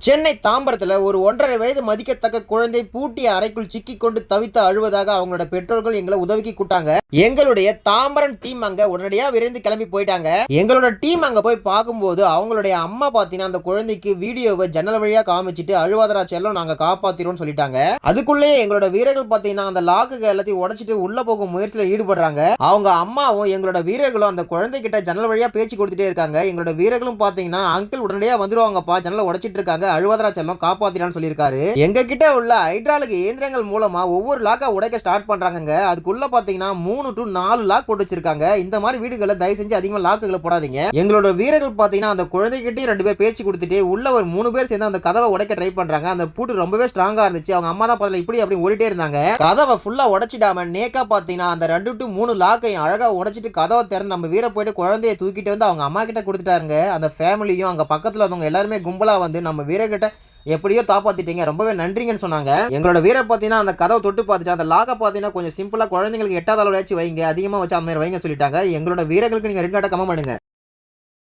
சென்னை தாம்பரத்தில் ஒரு 1.5 வயது மதிக்கத்தக்க குழந்தை பூட்டிய அறைக்குள் சிக்கி கொண்டு தவித்து அழுவதாக அவங்களோட பெற்றோர்கள் எங்களை உதவிக்கு கூட்டாங்க. எங்களுடைய தாம்பரம் டீம் அங்க உடனடியாக விரைந்து கிளம்பி போயிட்டாங்க. எங்களோட டீம் அங்க போய் பார்க்கும்போது அவங்களுடைய அம்மா பார்த்தீங்கன்னா அந்த குழந்தைக்கு வீடியோவை ஜன்னல் வழியா காமிச்சிட்டு அழுவாதரா செல்லம் நாங்க காப்பாத்திரோம்னு சொல்லிட்டாங்க. அதுக்குள்ளேயே எங்களோட வீரர்கள் பார்த்தீங்கன்னா அந்த லாக்குகள் எல்லாத்தையும் உடைச்சிட்டு உள்ள போகும் முயற்சியில் ஈடுபடுறாங்க. அவங்க அம்மாவும் எங்களோட வீரர்களும் அந்த குழந்தை கிட்ட ஜன்னல் வழியா பேச்சு கொடுத்துட்டே இருக்காங்க. எங்களோட வீரர்களும் பார்த்தீங்கன்னா அங்கிள் உடனடியாக வந்துருவாங்கப்பா, ஜன்னலை உடைச்சிட்டு இருக்காங்க, அழுவதரா செல்லம் காப்பாத்திரான்னு சொல்லியிருக்காரு. எங்க கிட்ட உள்ள ஹைட்ராலிக் இயந்திரங்கள் மூலமா ஒவ்வொரு லாக்கா உடைக்க ஸ்டார்ட் பண்றாங்க. அதுக்குள்ள பாத்தீங்கன்னா 3 to 4 லாக் போட்டு வச்சிருக்காங்க. இந்த மாதிரி வீடுகளை தயவு செஞ்சு அதிகமா லாக்குகளை போடாதீங்க. எங்களோட வீரர்கள் பாத்தீங்கன்னா அந்த குழந்தைகிட்டையும் 2 பேர் பேச்சு கொடுத்துட்டு உள்ள ஒரு 3 பேர் சேர்ந்து அந்த கதவை உடைக்க ட்ரை பண்றாங்க. அந்த பூட்டு ரொம்பவே ஸ்ட்ராங்கா இருந்துச்சு. அவங்க அம்மா தான் பதில இப்படி அப்படி ஓடிட்டே இருந்தாங்க. கதவை ஃபுல்லா உடைச்சிடாம நேக்கா பாத்தீங்கன்னா அந்த 2 to 3 லாக்கையும் அழகா உடைச்சிட்டு கதவை திறந்து நம்ம வீர போயிட்டு குழந்தைய தூக்கிட்டு வந்து அவங்க அம்மா கிட்ட கொடுத்துட்டாருங்க. அந்த ஃபேமிலியும் அங்க பக்கத்துல இருந்தவங்க எல்லாருமே கும்பலா வந்து நம்ம வீரர்கிட்ட எப்படியோ காப்பாத்திட்டீங்க, ரொம்பவே நன்றிங்கன்னு சொன்னாங்க. எங்களோட வீரர் பார்த்தீங்கன்னா அந்த கதவை தொட்டு பார்த்துட்டு அந்த லாக்கை பார்த்தீங்கன்னா கொஞ்சம் சிம்பிளா குழந்தைங்களுக்கு எட்டாத அளவு வச்சு வைங்க, அதிகமாக வச்சு அந்த மாதிரி வைங்க சொல்லிட்டாங்க. எங்களோட வீரர்களுக்கு நீங்க 2 கமெண்ட் பண்ணுங்க.